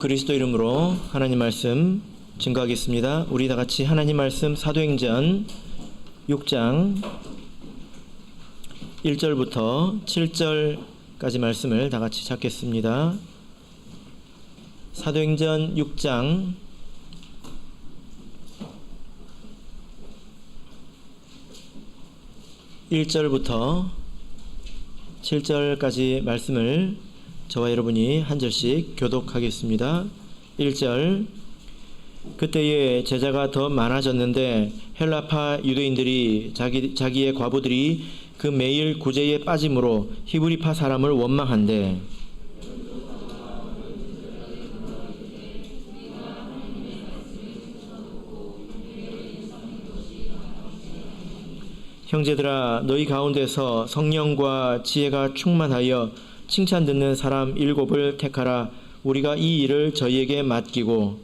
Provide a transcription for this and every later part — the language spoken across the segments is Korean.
그리스도 이름으로 하나님 말씀 증거하겠습니다. 우리 다 같이 하나님 말씀 사도행전 6장 1절부터 7절까지 말씀을 다 같이 찾겠습니다. 사도행전 6장 1절부터 7절까지 말씀을 저와 여러분이 한 절씩 교독하겠습니다. 1절. 그때에 제자가 더 많아졌는데 헬라파 유대인들이 자기의 과부들이 그 매일 구제에 빠짐으로 히브리파 사람을 원망한대. 형제들아, 너희 가운데서 성령과 지혜가 충만하여 칭찬 듣는 사람 7을 택하라. 우리가 이 일을 저희에게 맡기고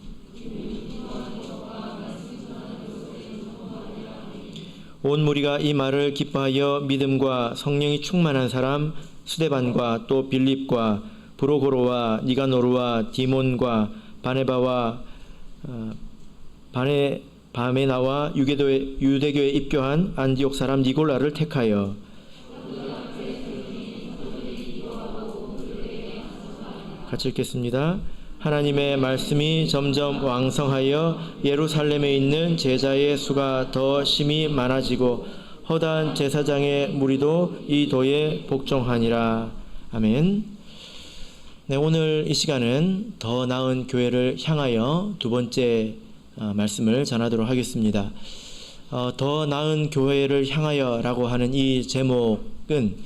온 무리가 이 말을 기뻐하여 믿음과 성령이 충만한 사람 스데반과 또 빌립과 브로고로와 니가노르와 디몬과 바네바와 바메나와 유대교에 입교한 안디옥 사람 니골라를 택하여 같이 읽겠습니다. 하나님의 말씀이 점점 왕성하여 예루살렘에 있는 제자의 수가 더 심히 많아지고 허다한 제사장의 무리도 이 도에 복종하니라. 아멘. 네, 오늘 이 시간은 더 나은 교회를 향하여 두 번째 말씀을 전하도록 하겠습니다. 더 나은 교회를 향하여 라고 하는 이 제목은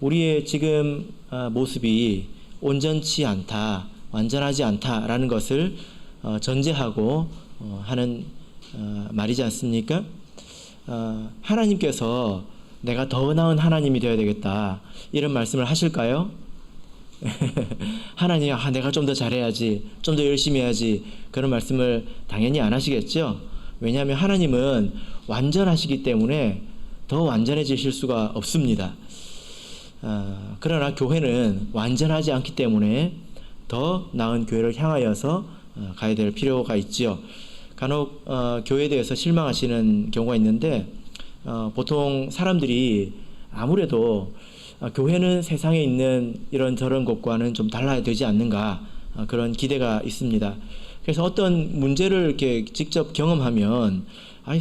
우리의 지금 모습이 온전치 않다, 완전하지 않다라는 것을 전제하고 하는 말이지 않습니까? 하나님께서 내가 더 나은 하나님이 되어야 되겠다 이런 말씀을 하실까요? 하나님, 내가 좀 더 잘해야지, 좀 더 열심히 해야지 그런 말씀을 당연히 안 하시겠죠? 왜냐하면 하나님은 완전하시기 때문에 더 완전해지실 수가 없습니다. 그러나 교회는 완전하지 않기 때문에 더 나은 교회를 향하여서 가야 될 필요가 있지요. 간혹 교회에 대해서 실망하시는 경우가 있는데 보통 사람들이 아무래도 교회는 세상에 있는 이런저런 것과는 좀 달라야 되지 않는가 그런 기대가 있습니다. 그래서 어떤 문제를 이렇게 직접 경험하면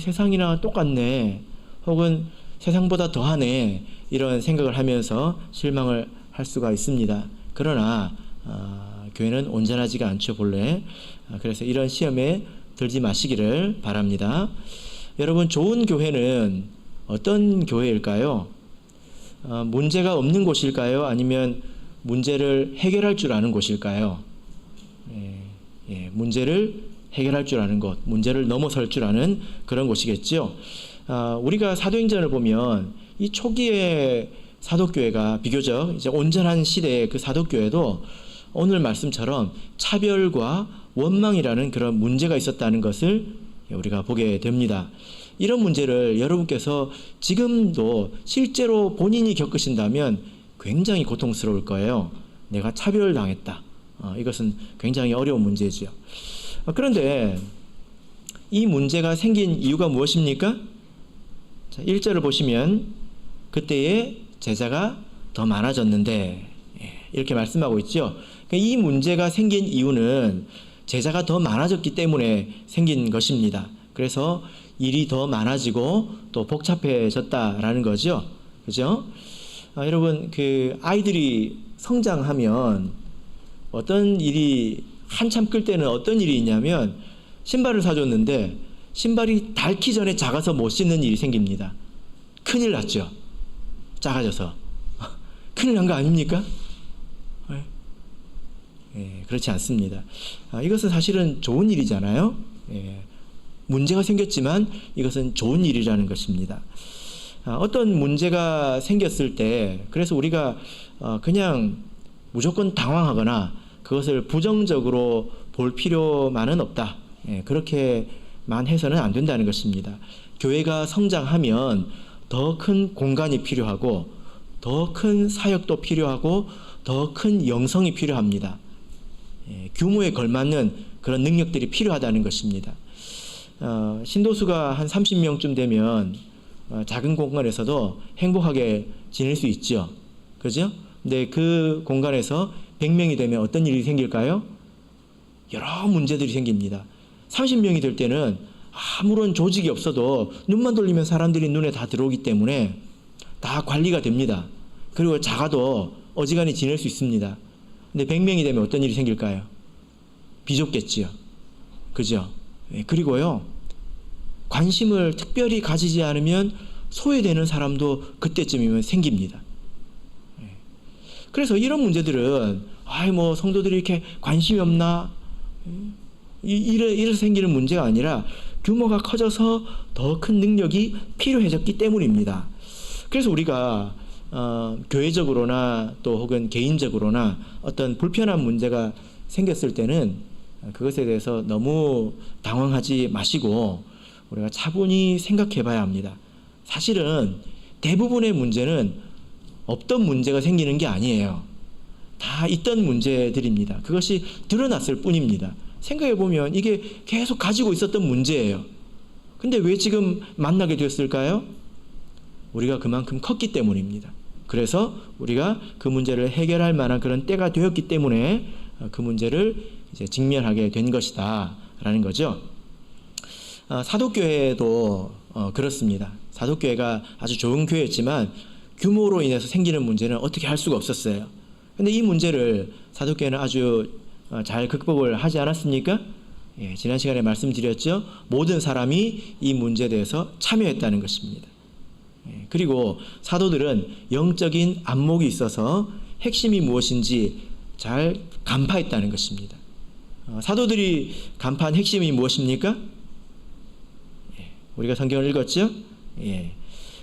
세상이나 똑같네 혹은 세상보다 더하네 이런 생각을 하면서 실망을 할 수가 있습니다. 그러나 교회는 온전하지가 않죠, 본래. 그래서 이런 시험에 들지 마시기를 바랍니다. 여러분, 좋은 교회는 어떤 교회일까요? 문제가 없는 곳일까요? 아니면 문제를 해결할 줄 아는 곳일까요? 문제를 해결할 줄 아는 곳, 문제를 넘어설 줄 아는 그런 곳이겠죠. 우리가 사도행전을 보면 이 초기의 사도교회가 비교적 이제 온전한 시대의 그 사도교회도 오늘 말씀처럼 차별과 원망이라는 그런 문제가 있었다는 것을 우리가 보게 됩니다. 이런 문제를 여러분께서 지금도 실제로 본인이 겪으신다면 굉장히 고통스러울 거예요. 내가 차별당했다. 이것은 굉장히 어려운 문제지요. 그런데 이 문제가 생긴 이유가 무엇입니까? 자, 1절을 보시면 그때에 제자가 더 많아졌는데 이렇게 말씀하고 있죠. 이 문제가 생긴 이유는 제자가 더 많아졌기 때문에 생긴 것입니다. 그래서 일이 더 많아지고 또 복잡해졌다라는 거죠. 그죠? 여러분, 그 아이들이 성장하면 어떤 일이 한참 클 때는 어떤 일이 있냐면 신발을 사줬는데 신발이 닳기 전에 작아서 못 신는 일이 생깁니다. 큰일 났죠. 작아져서. 큰일 난 거 아닙니까? 그렇지 않습니다. 이것은 사실은 좋은 일이잖아요. 문제가 생겼지만 이것은 좋은 일이라는 것입니다. 어떤 문제가 생겼을 때 그래서 우리가 그냥 무조건 당황하거나 그것을 부정적으로 볼 필요만은 없다. 그렇게만 해서는 안 된다는 것입니다. 교회가 성장하면 더 큰 공간이 필요하고 더 큰 사역도 필요하고 더 큰 영성이 필요합니다. 규모에 걸맞는 그런 능력들이 필요하다는 것입니다. 신도수가 한 30명쯤 되면 작은 공간에서도 행복하게 지낼 수 있죠. 그죠? 근데 그 공간에서 100명이 되면 어떤 일이 생길까요? 여러 문제들이 생깁니다. 30명이 될 때는 아무런 조직이 없어도 눈만 돌리면 사람들이 눈에 다 들어오기 때문에 다 관리가 됩니다. 그리고 작아도 어지간히 지낼 수 있습니다. 근데 100명이 되면 어떤 일이 생길까요? 비좁겠지요. 그죠? 그리고요, 관심을 특별히 가지지 않으면 소외되는 사람도 그때쯤이면 생깁니다. 그래서 이런 문제들은 뭐 성도들이 이렇게 관심이 없나? 이래서 생기는 문제가 아니라 규모가 커져서 더 큰 능력이 필요해졌기 때문입니다. 그래서 우리가 교회적으로나 또 혹은 개인적으로나 어떤 불편한 문제가 생겼을 때는 그것에 대해서 너무 당황하지 마시고 우리가 차분히 생각해 봐야 합니다. 사실은 대부분의 문제는 없던 문제가 생기는 게 아니에요. 다 있던 문제들입니다. 그것이 드러났을 뿐입니다. 생각해 보면 이게 계속 가지고 있었던 문제예요. 근데 왜 지금 만나게 되었을까요? 우리가 그만큼 컸기 때문입니다. 그래서 우리가 그 문제를 해결할 만한 그런 때가 되었기 때문에 그 문제를 이제 직면하게 된 것이다 라는 거죠. 사도교회도 그렇습니다. 사도교회가 아주 좋은 교회였지만 규모로 인해서 생기는 문제는 어떻게 할 수가 없었어요. 근데 이 문제를 사도교회는 아주 잘 극복을 하지 않았습니까? 지난 시간에 말씀드렸죠. 모든 사람이 이 문제에 대해서 참여했다는 것입니다. 그리고 사도들은 영적인 안목이 있어서 핵심이 무엇인지 잘 간파했다는 것입니다. 사도들이 간파한 핵심이 무엇입니까? 우리가 성경을 읽었죠?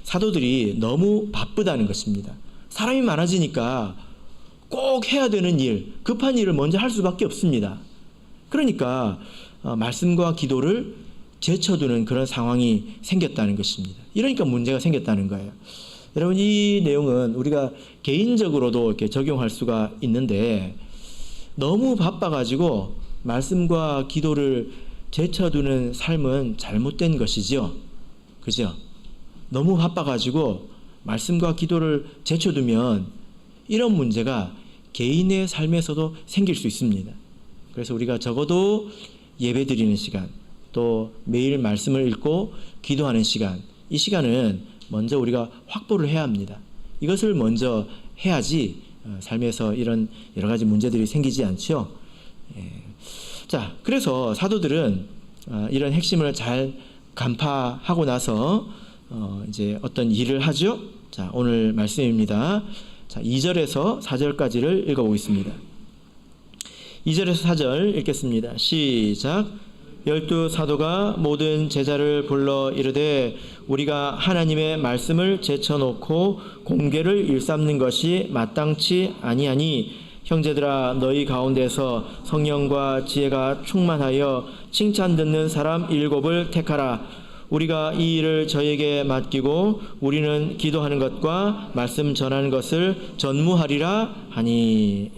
사도들이 너무 바쁘다는 것입니다. 사람이 많아지니까 꼭 해야 되는 일, 급한 일을 먼저 할 수밖에 없습니다. 그러니까 말씀과 기도를 제쳐두는 그런 상황이 생겼다는 것입니다. 이러니까 문제가 생겼다는 거예요. 여러분, 이 내용은 우리가 개인적으로도 이렇게 적용할 수가 있는데 너무 바빠가지고 말씀과 기도를 제쳐두는 삶은 잘못된 것이죠. 그죠? 너무 바빠가지고 말씀과 기도를 제쳐두면 이런 문제가 개인의 삶에서도 생길 수 있습니다. 그래서 우리가 적어도 예배 드리는 시간, 또 매일 말씀을 읽고 기도하는 시간, 이 시간은 먼저 우리가 확보를 해야 합니다. 이것을 먼저 해야지 삶에서 이런 여러 가지 문제들이 생기지 않죠. 자, 그래서 사도들은 이런 핵심을 잘 간파하고 나서 이제 어떤 일을 하죠. 자, 오늘 말씀입니다. 자, 2절에서 4절까지를 읽어보겠습니다. 2절에서 4절 읽겠습니다. 시작. 12사도가 모든 제자를 불러 이르되 우리가 하나님의 말씀을 제쳐놓고 공개를 일삼는 것이 마땅치 아니하니 형제들아 너희 가운데서 성령과 지혜가 충만하여 칭찬 듣는 사람 7을 택하라. 우리가 이 일을 저에게 맡기고 우리는 기도하는 것과 말씀 전하는 것을 전무하리라 하니.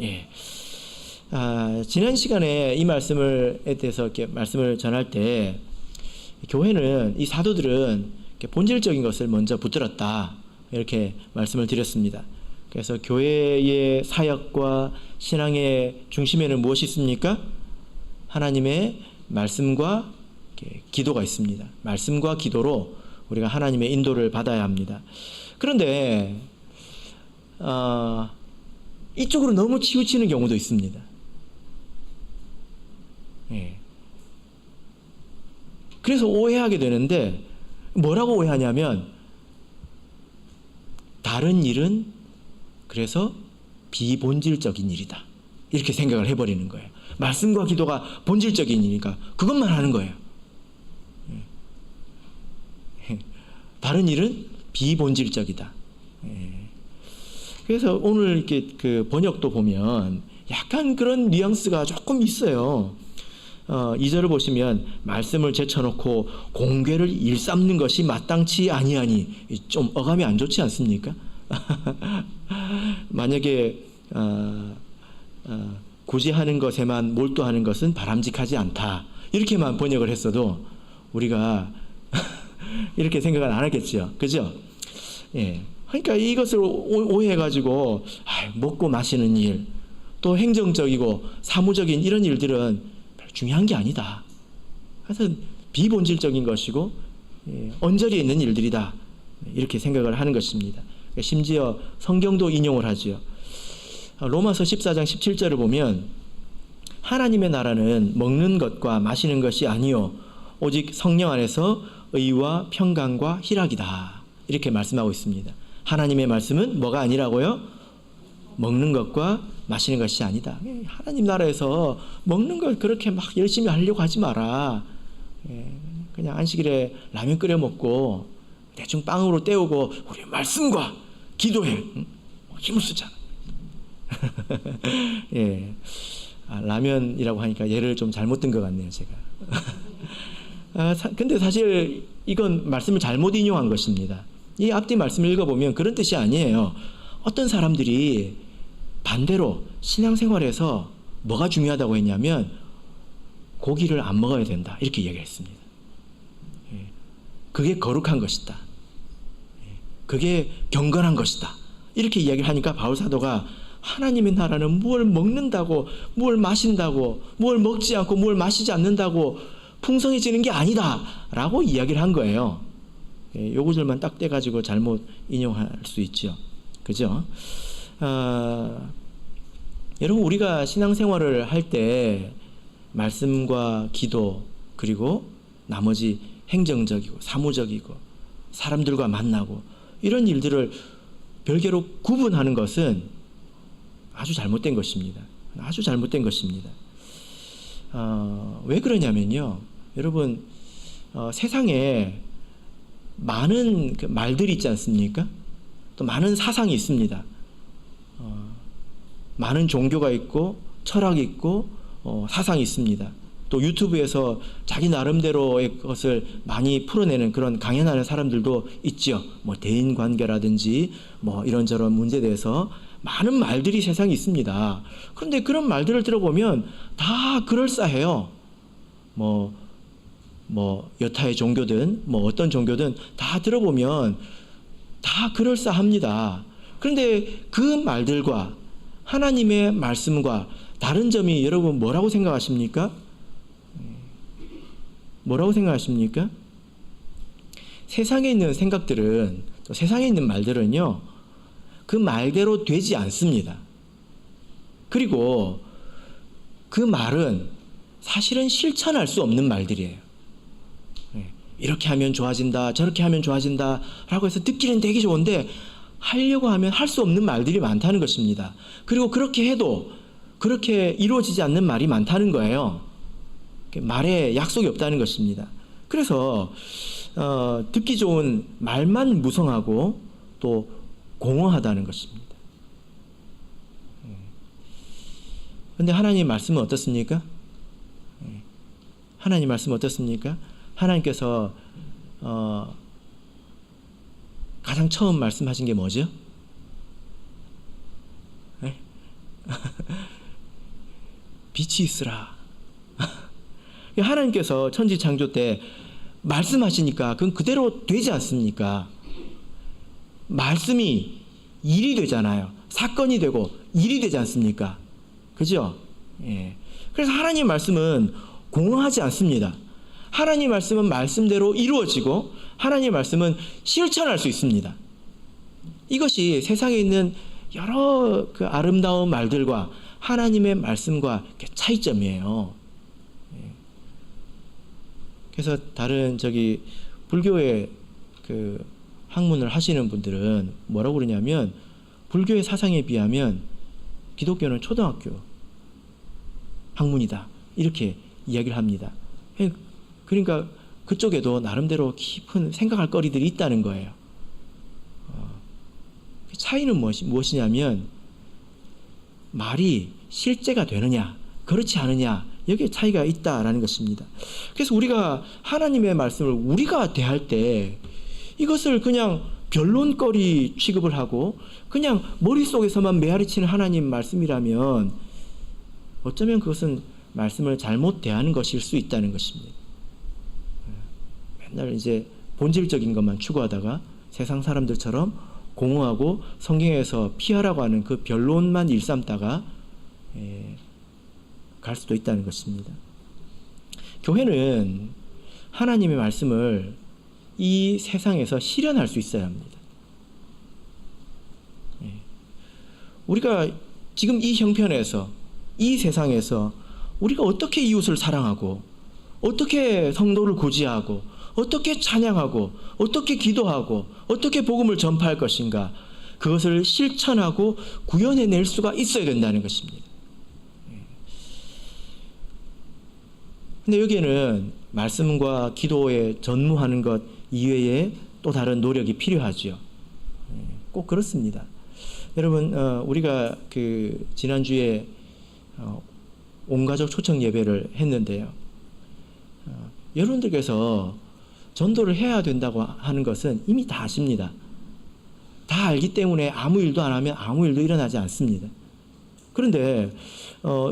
지난 시간에 이 말씀에 대해서 이렇게 말씀을 전할 때 교회는 이 사도들은 본질적인 것을 먼저 붙들었다 이렇게 말씀을 드렸습니다. 그래서 교회의 사역과 신앙의 중심에는 무엇이 있습니까? 하나님의 말씀과 기도가 있습니다. 말씀과 기도로 우리가 하나님의 인도를 받아야 합니다. 그런데 이쪽으로 너무 치우치는 경우도 있습니다. 그래서 오해하게 되는데 뭐라고 오해하냐면 다른 일은 그래서 비본질적인 일이다 이렇게 생각을 해버리는 거예요. 말씀과 기도가 본질적인 일이니까 그것만 하는 거예요. 다른 일은 비본질적이다. 그래서 오늘 이렇게 그 번역도 보면 약간 그런 뉘앙스가 조금 있어요. 2절을 보시면 말씀을 제쳐놓고 공궤를 일삼는 것이 마땅치 아니하니 좀 어감이 안 좋지 않습니까? 만약에 굳이 하는 것에만 몰두하는 것은 바람직하지 않다. 이렇게만 번역을 했어도 우리가 이렇게 생각은 안 하겠죠. 그죠? 예. 그러니까 이것을 오해해가지고 먹고 마시는 일, 또 행정적이고 사무적인 이런 일들은 별로 중요한 게 아니다. 그래서 비본질적인 것이고 언저리에 있는 일들이다. 이렇게 생각을 하는 것입니다. 심지어 성경도 인용을 하죠. 로마서 14장 17절을 보면 하나님의 나라는 먹는 것과 마시는 것이 아니요 오직 성령 안에서 의와 평강과 희락이다. 이렇게 말씀하고 있습니다. 하나님의 말씀은 뭐가 아니라고요? 먹는 것과 마시는 것이 아니다. 하나님 나라에서 먹는 걸 그렇게 막 열심히 하려고 하지 마라. 그냥 안식일에 라면 끓여 먹고 대충 빵으로 때우고 우리 말씀과 기도해. 힘을 쓰잖아. 예. 라면이라고 하니까 예를 좀 잘못 든 것 같네요, 제가. 근데 사실 이건 말씀을 잘못 인용한 것입니다. 이 앞뒤 말씀을 읽어보면 그런 뜻이 아니에요. 어떤 사람들이 반대로 신앙생활에서 뭐가 중요하다고 했냐면 고기를 안 먹어야 된다. 이렇게 이야기했습니다. 그게 거룩한 것이다. 그게 경건한 것이다. 이렇게 이야기를 하니까 바울사도가 하나님의 나라는 무엇을 먹는다고, 무엇을 마신다고, 무엇을 먹지 않고 무엇을 마시지 않는다고 풍성해지는 게 아니다 라고 이야기를 한 거예요. 요 구절만 딱 떼가지고 잘못 인용할 수 있죠. 그죠? 여러분, 우리가 신앙생활을 할 때 말씀과 기도, 그리고 나머지 행정적이고 사무적이고 사람들과 만나고 이런 일들을 별개로 구분하는 것은 아주 잘못된 것입니다. 아주 잘못된 것입니다. 왜 그러냐면요, 여러분, 세상에 많은 말들이 있지 않습니까? 또 많은 사상이 있습니다. 많은 종교가 있고 철학이 있고 사상이 있습니다. 또 유튜브에서 자기 나름대로의 것을 많이 풀어내는 그런 강연하는 사람들도 있죠. 뭐 대인관계라든지 뭐 이런저런 문제에 대해서 많은 말들이 세상에 있습니다. 그런데 그런 말들을 들어보면 다 그럴싸해요. 뭐 여타의 종교든 뭐 어떤 종교든 다 들어보면 다 그럴싸합니다. 그런데 그 말들과 하나님의 말씀과 다른 점이 여러분 뭐라고 생각하십니까? 뭐라고 생각하십니까? 세상에 있는 생각들은, 또 세상에 있는 말들은요, 그 말대로 되지 않습니다. 그리고 그 말은 사실은 실천할 수 없는 말들이에요. 이렇게 하면 좋아진다, 저렇게 하면 좋아진다 라고 해서 듣기는 되게 좋은데 하려고 하면 할 수 없는 말들이 많다는 것입니다. 그리고 그렇게 해도 그렇게 이루어지지 않는 말이 많다는 거예요. 말에 약속이 없다는 것입니다. 그래서 듣기 좋은 말만 무성하고 또 공허하다는 것입니다. 그런데 하나님 말씀은 어떻습니까? 하나님 말씀은 어떻습니까? 하나님께서 가장 처음 말씀하신 게 뭐죠? 빛이 있으라. 하나님께서 천지 창조 때 말씀하시니까 그건 그대로 되지 않습니까? 말씀이 일이 되잖아요. 사건이 되고 일이 되지 않습니까? 그죠? 예. 그래서 하나님 말씀은 공허하지 않습니다. 하나님 말씀은 말씀대로 이루어지고 하나님 말씀은 실천할 수 있습니다. 이것이 세상에 있는 여러 그 아름다운 말들과 하나님의 말씀과 차이점이에요. 그래서 다른 불교의 그 학문을 하시는 분들은 뭐라고 그러냐면 불교의 사상에 비하면 기독교는 초등학교 학문이다. 이렇게 이야기를 합니다. 그러니까 그쪽에도 나름대로 깊은 생각할 거리들이 있다는 거예요. 차이는 무엇이냐면 말이 실제가 되느냐 그렇지 않으냐 여기에 차이가 있다라는 것입니다. 그래서 우리가 하나님의 말씀을 우리가 대할 때 이것을 그냥 변론거리 취급을 하고 그냥 머릿속에서만 메아리치는 하나님 말씀이라면 어쩌면 그것은 말씀을 잘못 대하는 것일 수 있다는 것입니다. 맨날 이제 본질적인 것만 추구하다가 세상 사람들처럼 공허하고 성경에서 피하라고 하는 그 변론만 일삼다가 갈 수도 있다는 것입니다. 교회는 하나님의 말씀을 이 세상에서 실현할 수 있어야 합니다. 우리가 지금 이 형편에서, 이 세상에서 우리가 어떻게 이웃을 사랑하고, 어떻게 성도를 구제하고, 어떻게 찬양하고, 어떻게 기도하고, 어떻게 복음을 전파할 것인가, 그것을 실천하고 구현해낼 수가 있어야 된다는 것입니다. 근데 여기에는 말씀과 기도에 전무하는 것 이외에 또 다른 노력이 필요하죠. 꼭 그렇습니다. 여러분, 우리가 지난주에 온가족 초청 예배를 했는데요. 여러분들께서 전도를 해야 된다고 하는 것은 이미 다 아십니다. 다 알기 때문에 아무 일도 안 하면 아무 일도 일어나지 않습니다. 그런데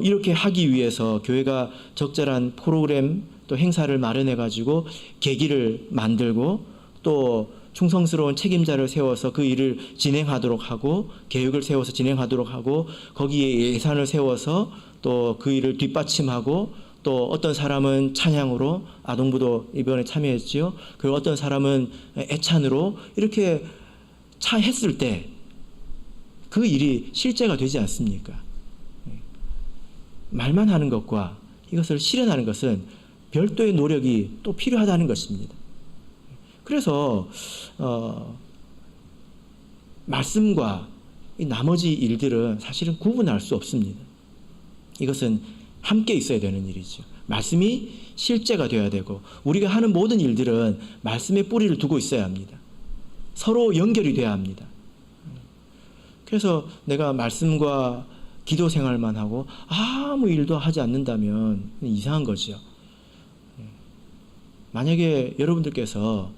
이렇게 하기 위해서 교회가 적절한 프로그램 또 행사를 마련해 가지고 계기를 만들고 또 충성스러운 책임자를 세워서 그 일을 진행하도록 하고 계획을 세워서 진행하도록 하고 거기에 예산을 세워서 또 그 일을 뒷받침하고 또 어떤 사람은 찬양으로 아동부도 이번에 참여했지요. 그리고 어떤 사람은 애찬으로 이렇게 했을 때 그 일이 실제가 되지 않습니까? 말만 하는 것과 이것을 실현하는 것은 별도의 노력이 또 필요하다는 것입니다. 그래서 말씀과 이 나머지 일들은 사실은 구분할 수 없습니다. 이것은 함께 있어야 되는 일이죠. 말씀이 실제가 되어야 되고 우리가 하는 모든 일들은 말씀의 뿌리를 두고 있어야 합니다. 서로 연결이 돼야 합니다. 그래서 내가 말씀과 기도 생활만 하고 아무 일도 하지 않는다면 이상한 거죠. 만약에 여러분들께서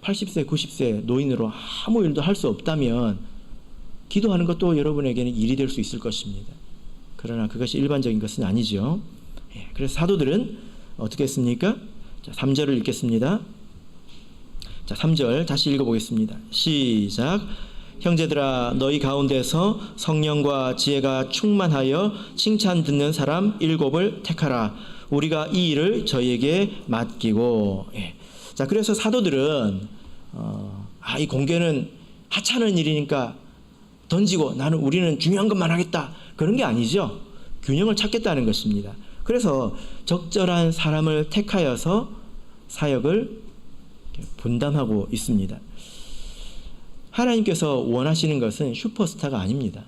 80세, 90세 노인으로 아무 일도 할 수 없다면 기도하는 것도 여러분에게는 일이 될 수 있을 것입니다. 그러나 그것이 일반적인 것은 아니죠. 그래서 사도들은 어떻게 했습니까? 자, 3절을 읽겠습니다. 자, 3절 다시 읽어보겠습니다. 시작. 형제들아 너희 가운데서 성령과 지혜가 충만하여 칭찬 듣는 사람 7을 택하라. 우리가 이 일을 저희에게 맡기고. 자, 그래서 사도들은 이 공개는 하찮은 일이니까 던지고 우리는 중요한 것만 하겠다. 그런 게 아니죠. 균형을 찾겠다는 것입니다. 그래서 적절한 사람을 택하여서 사역을 분담하고 있습니다. 하나님께서 원하시는 것은 슈퍼스타가 아닙니다.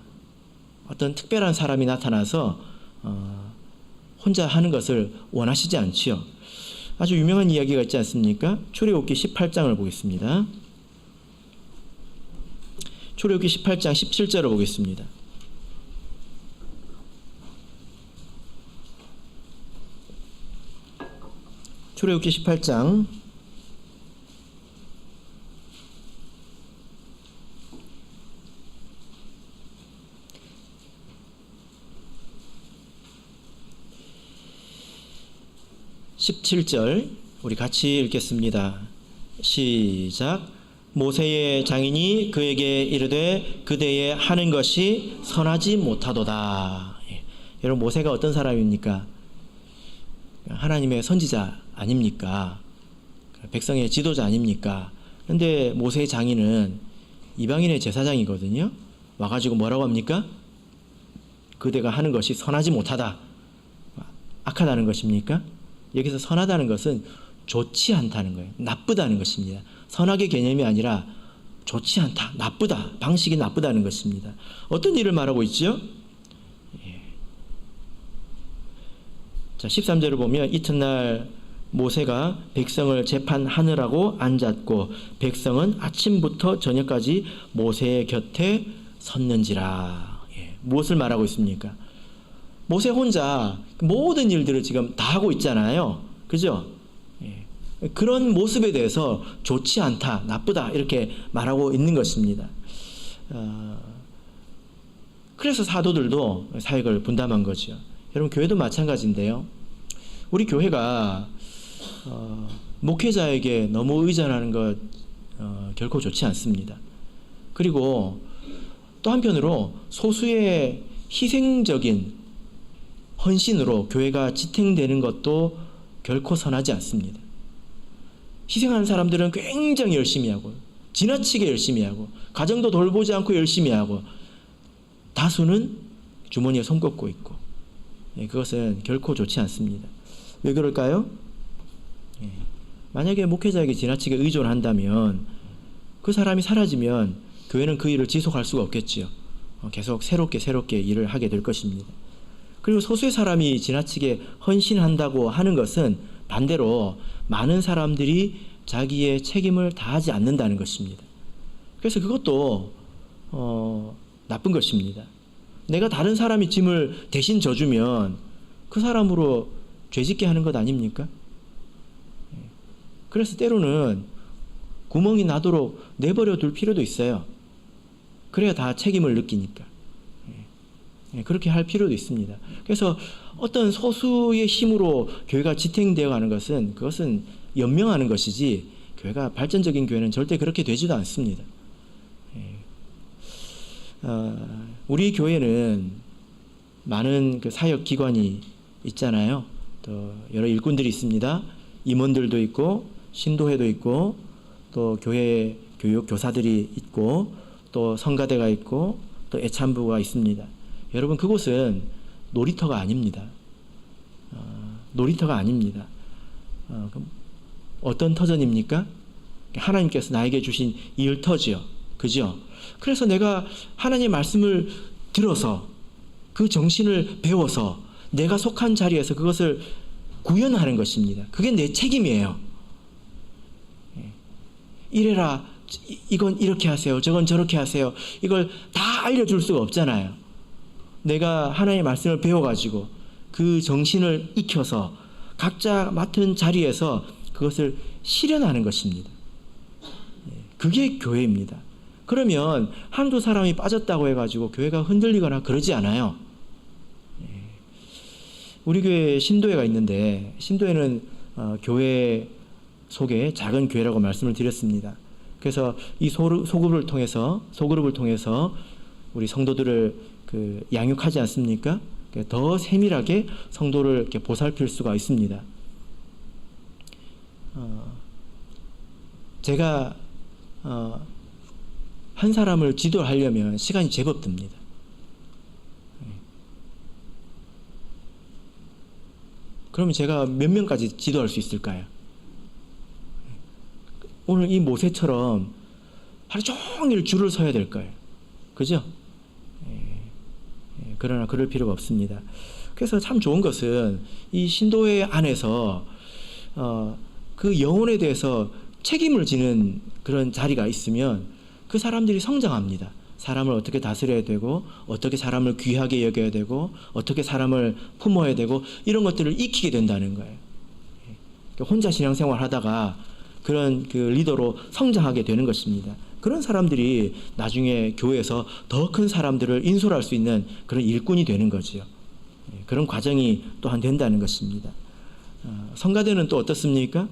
어떤 특별한 사람이 나타나서 혼자 하는 것을 원하시지 않지요. 아주 유명한 이야기가 있지 않습니까? 출애굽기 18장을 보겠습니다. 출애굽기 18장 17절을 보겠습니다. 출애굽기 18장 17절 우리 같이 읽겠습니다. 시작. 모세의 장인이 그에게 이르되 그대의 하는 것이 선하지 못하도다. 여러분 모세가 어떤 사람입니까? 하나님의 선지자 아닙니까? 백성의 지도자 아닙니까? 그런데 모세의 장인은 이방인의 제사장이거든요. 와가지고 뭐라고 합니까? 그대가 하는 것이 선하지 못하다. 악하다는 것입니까? 여기서 선하다는 것은 좋지 않다는 거예요. 나쁘다는 것입니다. 선악의 개념이 아니라 좋지 않다, 나쁘다, 방식이 나쁘다는 것입니다. 어떤 일을 말하고 있죠? 자, 13절을 보면 이튿날 모세가 백성을 재판하느라고 앉았고 백성은 아침부터 저녁까지 모세의 곁에 섰는지라. 무엇을 말하고 있습니까? 모세 혼자 모든 일들을 지금 다 하고 있잖아요. 그죠? 그런 모습에 대해서 좋지 않다, 나쁘다 이렇게 말하고 있는 것입니다. 그래서 사도들도 사역을 분담한 거죠. 여러분, 교회도 마찬가지인데요. 우리 교회가 목회자에게 너무 의존하는 것 결코 좋지 않습니다. 그리고 또 한편으로 소수의 희생적인 헌신으로 교회가 지탱되는 것도 결코 선하지 않습니다. 희생하는 사람들은 굉장히 열심히 하고 지나치게 열심히 하고 가정도 돌보지 않고 열심히 하고 다수는 주머니에 손 꽂고 있고, 그것은 결코 좋지 않습니다. 왜 그럴까요? 만약에 목회자에게 지나치게 의존한다면 그 사람이 사라지면 교회는 그 일을 지속할 수가 없겠지요. 계속 새롭게 일을 하게 될 것입니다. 그리고 소수의 사람이 지나치게 헌신한다고 하는 것은 반대로 많은 사람들이 자기의 책임을 다하지 않는다는 것입니다. 그래서 그것도 나쁜 것입니다. 내가 다른 사람이 짐을 대신 져주면 그 사람으로 죄짓게 하는 것 아닙니까? 그래서 때로는 구멍이 나도록 내버려 둘 필요도 있어요. 그래야 다 책임을 느끼니까. 그렇게 할 필요도 있습니다. 그래서 어떤 소수의 힘으로 교회가 지탱되어 가는 것은 그것은 연명하는 것이지, 교회가 발전적인 교회는 절대 그렇게 되지도 않습니다. 우리 교회는 많은 그 사역 기관이 있잖아요. 또 여러 일꾼들이 있습니다. 임원들도 있고 신도회도 있고 또 교회 교육 교사들이 있고 또 성가대가 있고 또 애참부가 있습니다. 여러분, 그곳은 놀이터가 아닙니다. 놀이터가 아닙니다. 그럼 어떤 터전입니까? 하나님께서 나에게 주신 일터지요. 그죠? 그래서 내가 하나님의 말씀을 들어서 그 정신을 배워서 내가 속한 자리에서 그것을 구현하는 것입니다. 그게 내 책임이에요. 이래라, 이건 이렇게 하세요, 저건 저렇게 하세요, 이걸 다 알려줄 수가 없잖아요. 내가 하나님의 말씀을 배워가지고 그 정신을 익혀서 각자 맡은 자리에서 그것을 실현하는 것입니다. 그게 교회입니다. 그러면 한두 사람이 빠졌다고 해가지고 교회가 흔들리거나 그러지 않아요. 우리 교회에 신도회가 있는데, 신도회는 교회 속에 작은 교회라고 말씀을 드렸습니다. 그래서 이 소그룹을 통해서 우리 성도들을 양육하지 않습니까? 더 세밀하게 성도를 이렇게 보살필 수가 있습니다. 제가 한 사람을 지도하려면 시간이 제법 듭니다. 그러면 제가 몇 명까지 지도할 수 있을까요? 오늘 이 모세처럼 하루 종일 줄을 서야 될 거예요. 그죠? 그러나 그럴 필요가 없습니다. 그래서 참 좋은 것은 이 신도회 안에서 그 영혼에 대해서 책임을 지는 그런 자리가 있으면 그 사람들이 성장합니다. 사람을 어떻게 다스려야 되고, 어떻게 사람을 귀하게 여겨야 되고, 어떻게 사람을 품어야 되고, 이런 것들을 익히게 된다는 거예요. 혼자 신앙생활 하다가 그런 그 리더로 성장하게 되는 것입니다. 그런 사람들이 나중에 교회에서 더 큰 사람들을 인솔할 수 있는 그런 일꾼이 되는 거지요. 그런 과정이 또한 된다는 것입니다. 성가대는 또 어떻습니까?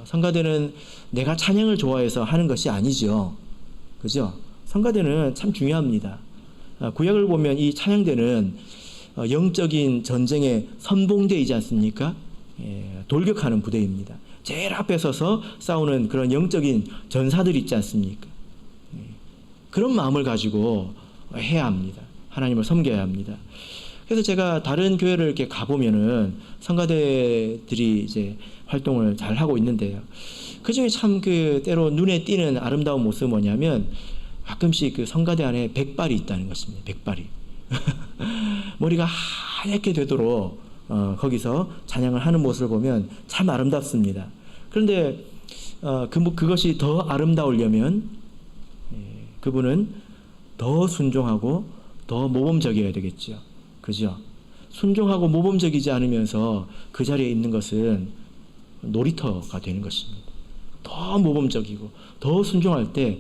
성가대는 내가 찬양을 좋아해서 하는 것이 아니죠. 그죠? 성가대는 참 중요합니다. 구약을 보면 이 찬양대는 영적인 전쟁의 선봉대이지 않습니까? 돌격하는 부대입니다. 제일 앞에 서서 싸우는 그런 영적인 전사들이 있지 않습니까? 그런 마음을 가지고 해야 합니다. 하나님을 섬겨야 합니다. 그래서 제가 다른 교회를 이렇게 가보면은 성가대들이 이제 활동을 잘 하고 있는데요. 그 중에 참 때로 눈에 띄는 아름다운 모습은 뭐냐면, 가끔씩 그 성가대 안에 백발이 있다는 것입니다. 백발이. 머리가 하얗게 되도록 거기서 찬양을 하는 모습을 보면 참 아름답습니다. 그런데 그것이 더 아름다우려면 그분은 더 순종하고 더 모범적이어야 되겠죠. 그죠? 순종하고 모범적이지 않으면서 그 자리에 있는 것은 놀이터가 되는 것입니다. 더 모범적이고 더 순종할 때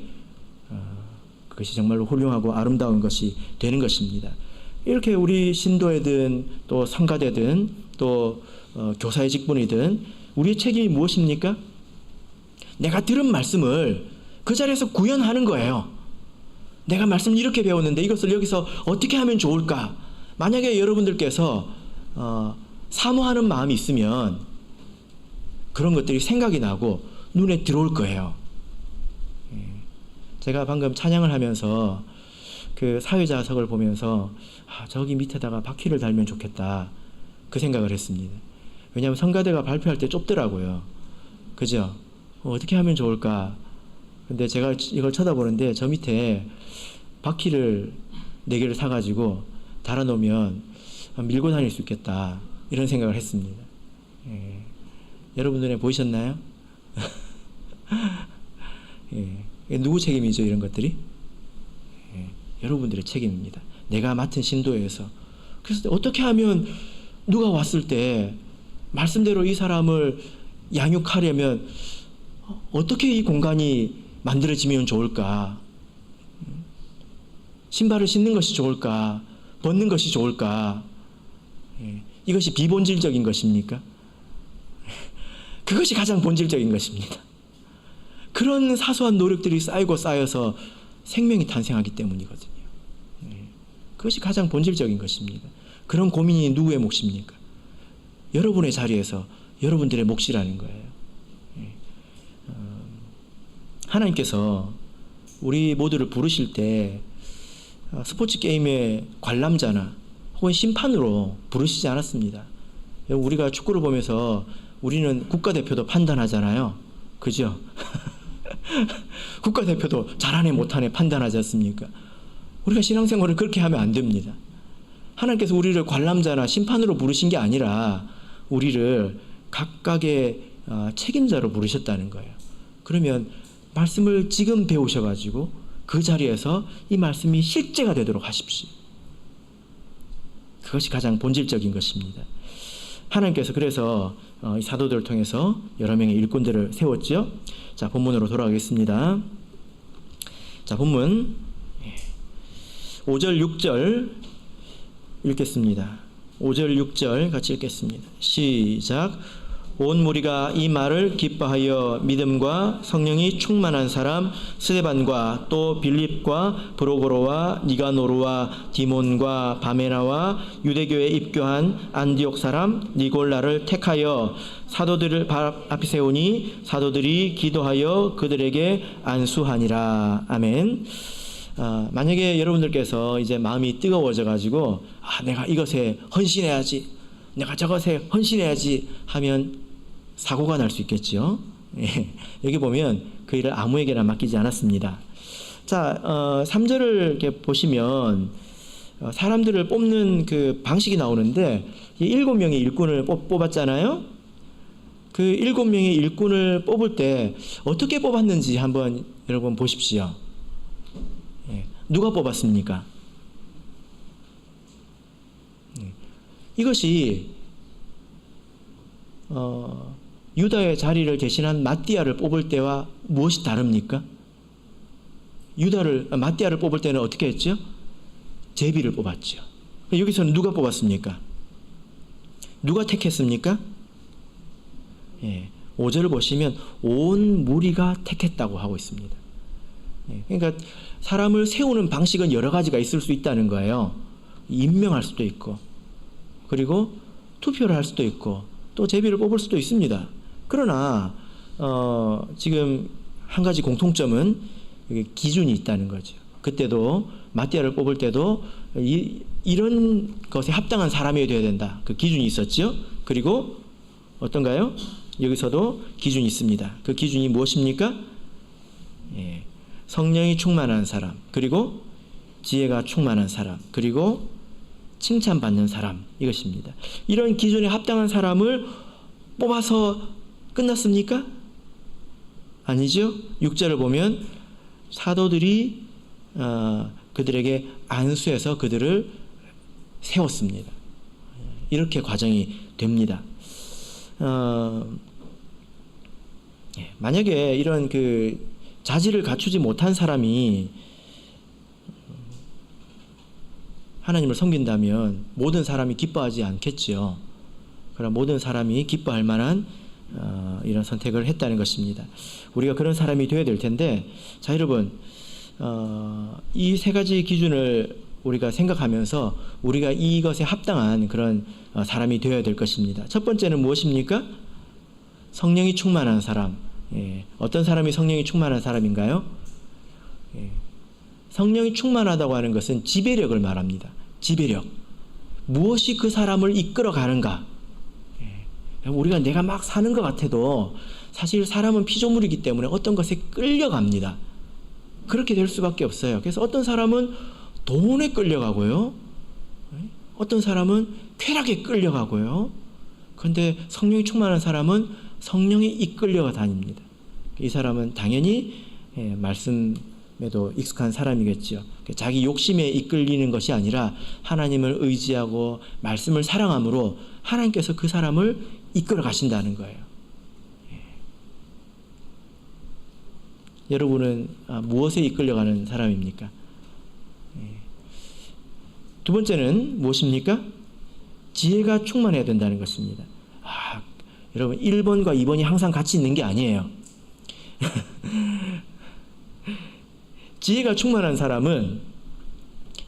그것이 정말로 훌륭하고 아름다운 것이 되는 것입니다. 이렇게 우리 신도회든 또 성가대든 또 교사의 직분이든 우리의 책임이 무엇입니까? 내가 들은 말씀을 그 자리에서 구현하는 거예요. 내가 말씀을 이렇게 배웠는데 이것을 여기서 어떻게 하면 좋을까? 만약에 여러분들께서 사모하는 마음이 있으면 그런 것들이 생각이 나고 눈에 들어올 거예요. 제가 방금 찬양을 하면서 그 사회자석을 보면서 저기 밑에다가 바퀴를 달면 좋겠다 그 생각을 했습니다. 왜냐하면 성가대가 발표할 때 좁더라고요. 그죠? 어떻게 하면 좋을까? 근데 제가 이걸 쳐다보는데 저 밑에 바퀴를 4개를 사가지고 달아놓으면 밀고 다닐 수 있겠다 이런 생각을 했습니다. 여러분 눈에 보이셨나요? 누구 책임이죠 이런 것들이? 여러분들의 책임입니다. 내가 맡은 신도에서. 그래서 어떻게 하면 누가 왔을 때 말씀대로 이 사람을 양육하려면 어떻게 이 공간이 만들어지면 좋을까? 신발을 신는 것이 좋을까? 벗는 것이 좋을까? 이것이 비본질적인 것입니까? 그것이 가장 본질적인 것입니다. 그런 사소한 노력들이 쌓이고 쌓여서 생명이 탄생하기 때문이거든요. 그것이 가장 본질적인 것입니다. 그런 고민이 누구의 몫입니까? 여러분의 자리에서 여러분들의 몫이라는 거예요. 하나님께서 우리 모두를 부르실 때 스포츠 게임의 관람자나 혹은 심판으로 부르시지 않았습니다. 우리가 축구를 보면서 우리는 국가대표도 판단하잖아요. 그죠? 국가대표도 잘하네 못하네 판단하지 않습니까? 우리가 신앙생활을 그렇게 하면 안 됩니다. 하나님께서 우리를 관람자나 심판으로 부르신 게 아니라 우리를 각각의 책임자로 부르셨다는 거예요. 그러면 말씀을 지금 배우셔가지고 그 자리에서 이 말씀이 실제가 되도록 하십시오. 그것이 가장 본질적인 것입니다. 하나님께서 그래서 이 사도들을 통해서 여러 명의 일꾼들을 세웠죠. 자, 본문으로 돌아가겠습니다. 자, 본문 5절 6절 읽겠습니다. 5절 6절 같이 읽겠습니다. 시작. 온 무리가 이 말을 기뻐하여 믿음과 성령이 충만한 사람 스데반과 또 빌립과 브로고로와 니가노르와 디몬과 바메나와 유대교에 입교한 안디옥 사람 니골라를 택하여 사도들을 앞에 세우니 사도들이 기도하여 그들에게 안수하니라. 아멘. 만약에 여러분들께서 이제 마음이 뜨거워져 가지고 내가 이것에 헌신해야지, 내가 저것에 헌신해야지 하면 사고가 날 수 있겠죠. 여기 보면 그 일을 아무에게나 맡기지 않았습니다. 자, 3절을 이렇게 보시면 사람들을 뽑는 그 방식이 나오는데 7명의 일꾼을 뽑았잖아요. 그 7명의 일꾼을 뽑을 때 어떻게 뽑았는지 한번 여러분 보십시오. 누가 뽑았습니까? 이것이 유다의 자리를 대신한 마띠아를 뽑을 때와 무엇이 다릅니까? 마띠아를 뽑을 때는 어떻게 했죠? 제비를 뽑았죠. 여기서는 누가 뽑았습니까? 누가 택했습니까? 5절을 보시면 온 무리가 택했다고 하고 있습니다. 그러니까 사람을 세우는 방식은 여러 가지가 있을 수 있다는 거예요. 임명할 수도 있고, 그리고 투표를 할 수도 있고, 또 제비를 뽑을 수도 있습니다. 그러나 지금 한 가지 공통점은 기준이 있다는 거죠. 그때도 마띠아를 뽑을 때도 이런 것에 합당한 사람이 되어야 된다. 그 기준이 있었죠. 그리고 어떤가요? 여기서도 기준이 있습니다. 그 기준이 무엇입니까? 성령이 충만한 사람, 그리고 지혜가 충만한 사람, 그리고 칭찬받는 사람, 이것입니다. 이런 기준에 합당한 사람을 뽑아서 끝났습니까? 아니죠. 6절을 보면 사도들이 그들에게 안수해서 그들을 세웠습니다. 이렇게 과정이 됩니다. 만약에 이런 그 자질을 갖추지 못한 사람이 하나님을 섬긴다면 모든 사람이 기뻐하지 않겠지요. 그럼 모든 사람이 기뻐할 만한 이런 선택을 했다는 것입니다. 우리가 그런 사람이 되어야 될 텐데, 자 여러분, 이 세 가지 기준을 우리가 생각하면서 우리가 이것에 합당한 그런 사람이 되어야 될 것입니다. 첫 번째는 무엇입니까? 성령이 충만한 사람. 어떤 사람이 성령이 충만한 사람인가요? 성령이 충만하다고 하는 것은 지배력을 말합니다. 지배력. 무엇이 그 사람을 이끌어 가는가? 우리가 내가 막 사는 것 같아도 사실 사람은 피조물이기 때문에 어떤 것에 끌려갑니다. 그렇게 될 수밖에 없어요. 그래서 어떤 사람은 돈에 끌려가고요. 어떤 사람은 쾌락에 끌려가고요. 그런데 성령이 충만한 사람은 성령에 이끌려 다닙니다. 이 사람은 당연히 말씀에도 익숙한 사람이겠죠. 자기 욕심에 이끌리는 것이 아니라 하나님을 의지하고 말씀을 사랑함으로 하나님께서 그 사람을 이끌어 가신다는 거예요. 여러분은 무엇에 이끌려가는 사람입니까? 두 번째는 무엇입니까? 지혜가 충만해야 된다는 것입니다. 여러분 1번과 2번이 항상 같이 있는 게 아니에요. 지혜가 충만한 사람은,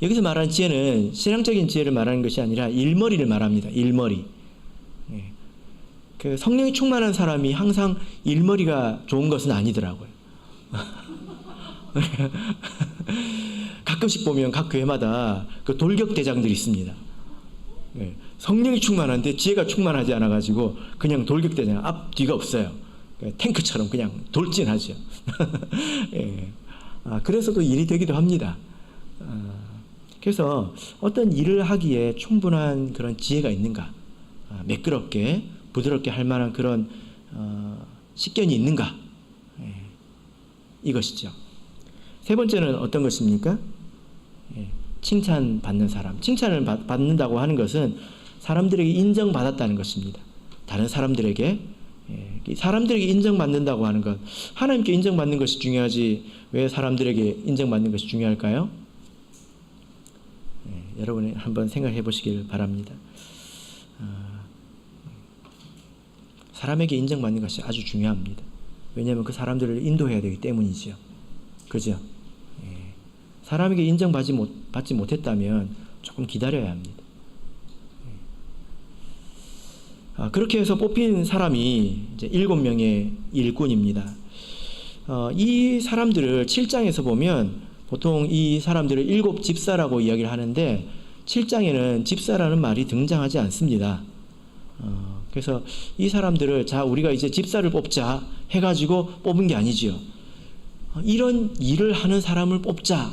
여기서 말하는 지혜는 신앙적인 지혜를 말하는 것이 아니라 일머리를 말합니다. 일머리. 그 성령이 충만한 사람이 항상 일머리가 좋은 것은 아니더라고요. 가끔씩 보면 각 교회마다 그 돌격대장들이 있습니다. 성령이 충만한데 지혜가 충만하지 않아가지고 그냥 돌격대장, 앞 뒤가 없어요. 탱크처럼 그냥 돌진하죠. 그래서도 일이 되기도 합니다. 그래서 어떤 일을 하기에 충분한 그런 지혜가 있는가, 매끄럽게 부드럽게 할 만한 그런 식견이 있는가, 이것이죠. 세 번째는 어떤 것입니까? 칭찬받는 사람. 칭찬을 받는다고 하는 것은 사람들에게 인정받았다는 것입니다. 다른 사람들에게 인정받는다고 하는 것, 하나님께 인정받는 것이 중요하지 왜 사람들에게 인정받는 것이 중요할까요? 여러분이 한번 생각해 보시길 바랍니다. 사람에게 인정받는 것이 아주 중요합니다. 왜냐하면 그 사람들을 인도해야 되기 때문이죠. 그죠? 사람에게 인정받지 못했다면 조금 기다려야 합니다. 그렇게 해서 뽑힌 사람이 이제 7명의 일꾼입니다. 이 사람들을 7장에서 보면 보통 이 사람들을 7집사라고 이야기를 하는데 7장에는 집사라는 말이 등장하지 않습니다. 그래서 이 사람들을 자 우리가 이제 집사를 뽑자 해가지고 뽑은 게 아니지요. 이런 일을 하는 사람을 뽑자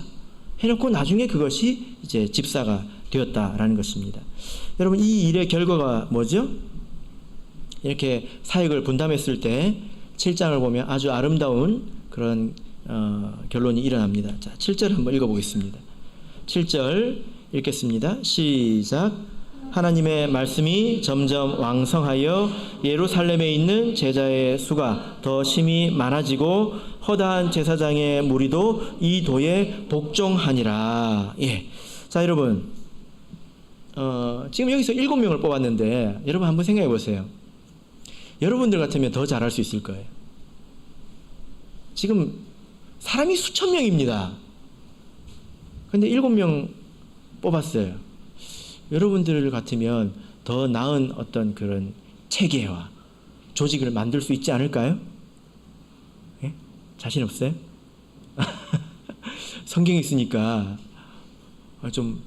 해놓고 나중에 그것이 이제 집사가 되었다라는 것입니다. 여러분 이 일의 결과가 뭐죠? 이렇게 사역을 분담했을 때 7장을 보면 아주 아름다운 그런 결론이 일어납니다. 자, 7절 한번 읽어보겠습니다. 7절 읽겠습니다. 시작. 하나님의 말씀이 점점 왕성하여 예루살렘에 있는 제자의 수가 더 심히 많아지고 허다한 제사장의 무리도 이 도에 복종하니라. 자 여러분 지금 여기서 7명을 뽑았는데 여러분 한번 생각해 보세요. 여러분들 같으면 더 잘할 수 있을 거예요. 지금 사람이 수천 명입니다. 근데 7명 뽑았어요. 여러분들 같으면 더 나은 어떤 그런 체계와 조직을 만들 수 있지 않을까요? 자신 없어요? 성경이 있으니까 좀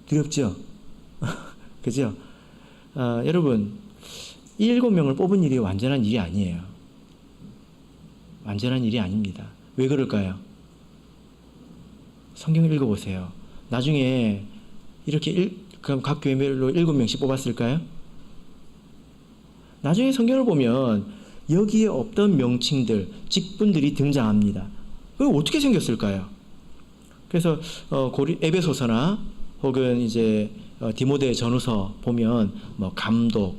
두렵죠? 그죠? 여러분 7명을 뽑은 일이 완전한 일이 아니에요. 완전한 일이 아닙니다. 왜 그럴까요? 성경을 읽어보세요. 나중에 이렇게 그럼 각 교회별로 7명씩 뽑았을까요? 나중에 성경을 보면 여기에 없던 명칭들, 직분들이 등장합니다. 그게 어떻게 생겼을까요? 그래서 에베소서나 혹은 이제 디모데 전후서 보면 뭐 감독,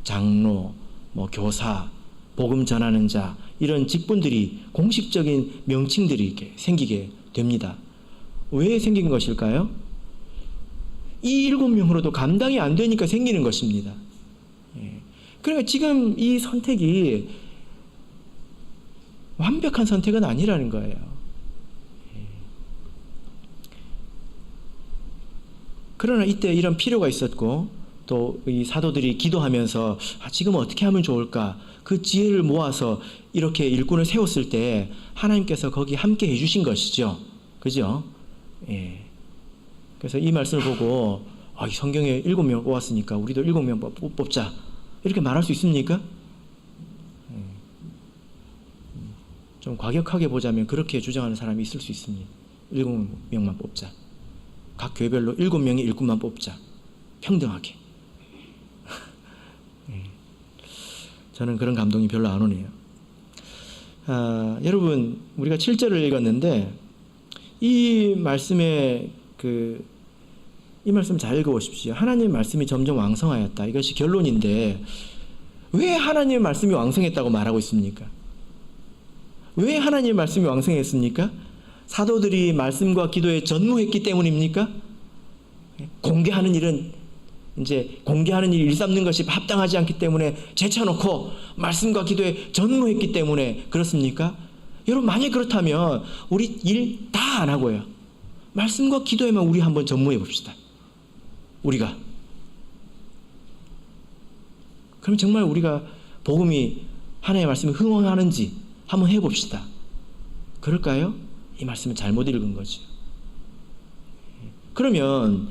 장로, 뭐 교사, 복음 전하는 자 이런 직분들이 공식적인 명칭들이 이렇게 생기게 됩니다. 왜 생긴 것일까요? 이 7명으로도 감당이 안 되니까 생기는 것입니다. 그러니까 지금 이 선택이 완벽한 선택은 아니라는 거예요. 그러나 이때 이런 필요가 있었고, 또 이 사도들이 기도하면서 지금 어떻게 하면 좋을까, 그 지혜를 모아서 이렇게 일꾼을 세웠을 때 하나님께서 거기 함께 해주신 것이죠. 그죠? 예. 그래서 이 말씀을 보고 이 성경에 7명 뽑았으니까 우리도 7명 뽑자, 이렇게 말할 수 있습니까? 좀 과격하게 보자면 그렇게 주장하는 사람이 있을 수 있습니다. 7명만 뽑자. 각 교회별로 7명의 일꾼만 뽑자. 평등하게. 저는 그런 감동이 별로 안 오네요. 여러분, 우리가 7절을 읽었는데 이 말씀에 이 말씀 잘 읽어보십시오. 하나님의 말씀이 점점 왕성하였다. 이것이 결론인데 왜 하나님의 말씀이 왕성했다고 말하고 있습니까? 왜 하나님의 말씀이 왕성했습니까? 사도들이 말씀과 기도에 전무했기 때문입니까? 공개하는 일은 이제 공개하는 일 일삼는 것이 합당하지 않기 때문에 제쳐놓고 말씀과 기도에 전무했기 때문에 그렇습니까? 여러분, 만약 그렇다면 우리 일 다 안 하고요, 말씀과 기도에만 우리 한번 전무해 봅시다. 우리가 그럼 정말 우리가 복음이 하나님의 말씀이 흥황하는지 한번 해봅시다. 그럴까요? 이 말씀은 잘못 읽은 거죠. 그러면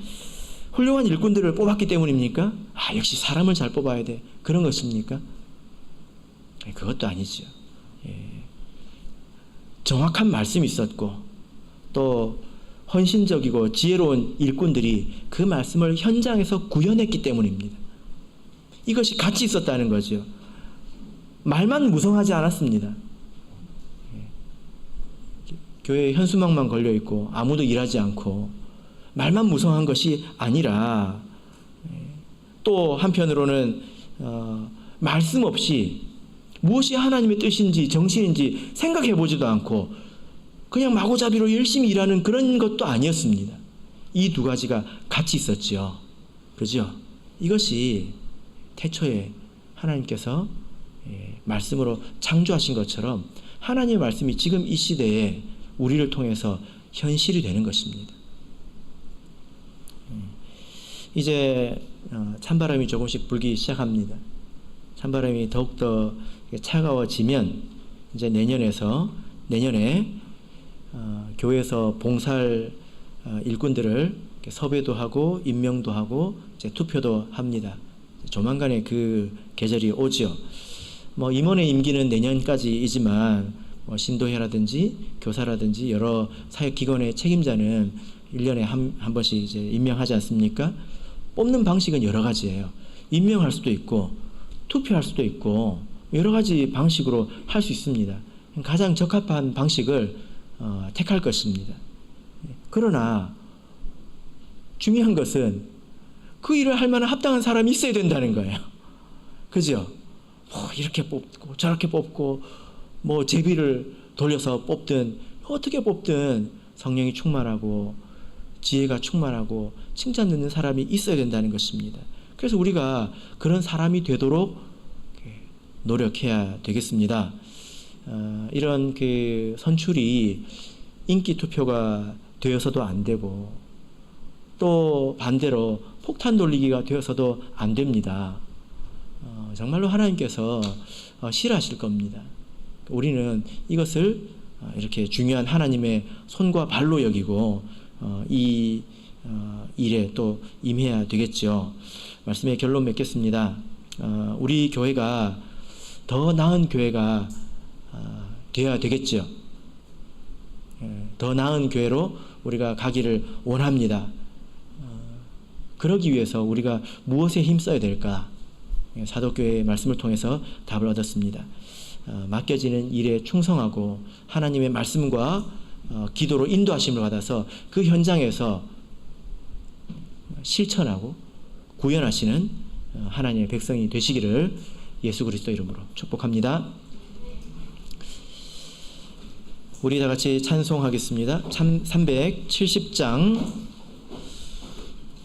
훌륭한 일꾼들을 뽑았기 때문입니까? 역시 사람을 잘 뽑아야 돼, 그런 것입니까? 그것도 아니죠. 정확한 말씀이 있었고 또 헌신적이고 지혜로운 일꾼들이 그 말씀을 현장에서 구현했기 때문입니다. 이것이 같이 있었다는 거죠. 말만 무성하지 않았습니다. 교회에 현수막만 걸려있고 아무도 일하지 않고 말만 무성한 것이 아니라, 또 한편으로는 말씀 없이 무엇이 하나님의 뜻인지 정신인지 생각해보지도 않고 그냥 마구잡이로 열심히 일하는 그런 것도 아니었습니다. 이 두 가지가 같이 있었죠. 그죠? 이것이 태초에 하나님께서 말씀으로 창조하신 것처럼 하나님의 말씀이 지금 이 시대에 우리를 통해서 현실이 되는 것입니다. 이제 찬바람이 조금씩 불기 시작합니다. 찬바람이 더욱더 차가워지면 이제 내년에 교회에서 봉사할 일꾼들을 섭외도 하고 임명도 하고 이제 투표도 합니다. 조만간에 그 계절이 오죠. 임원의 임기는 내년까지이지만 신도회라든지 교사라든지 여러 사역기관의 책임자는 1년에 한 번씩 이제 임명하지 않습니까? 뽑는 방식은 여러 가지예요. 임명할 수도 있고 투표할 수도 있고 여러 가지 방식으로 할 수 있습니다. 가장 적합한 방식을 택할 것입니다. 그러나 중요한 것은 그 일을 할 만한 합당한 사람이 있어야 된다는 거예요. 그죠? 이렇게 뽑고 저렇게 뽑고 제비를 돌려서 뽑든 어떻게 뽑든 성령이 충만하고 지혜가 충만하고 칭찬 듣는 사람이 있어야 된다는 것입니다. 그래서 우리가 그런 사람이 되도록 노력해야 되겠습니다. 이런 선출이 인기 투표가 되어서도 안 되고 또 반대로 폭탄 돌리기가 되어서도 안 됩니다. 정말로 하나님께서 싫어하실 겁니다. 우리는 이것을 이렇게 중요한 하나님의 손과 발로 여기고 이 일에 또 임해야 되겠죠. 말씀의 결론 맺겠습니다. 우리 교회가 더 나은 교회가 되어야 되겠죠. 더 나은 교회로 우리가 가기를 원합니다. 그러기 위해서 우리가 무엇에 힘써야 될까? 사도교회의 말씀을 통해서 답을 얻었습니다. 맡겨지는 일에 충성하고 하나님의 말씀과 기도로 인도하심을 받아서 그 현장에서 실천하고 구현하시는 하나님의 백성이 되시기를 예수 그리스도 이름으로 축복합니다. 우리 다 같이 찬송하겠습니다. 370장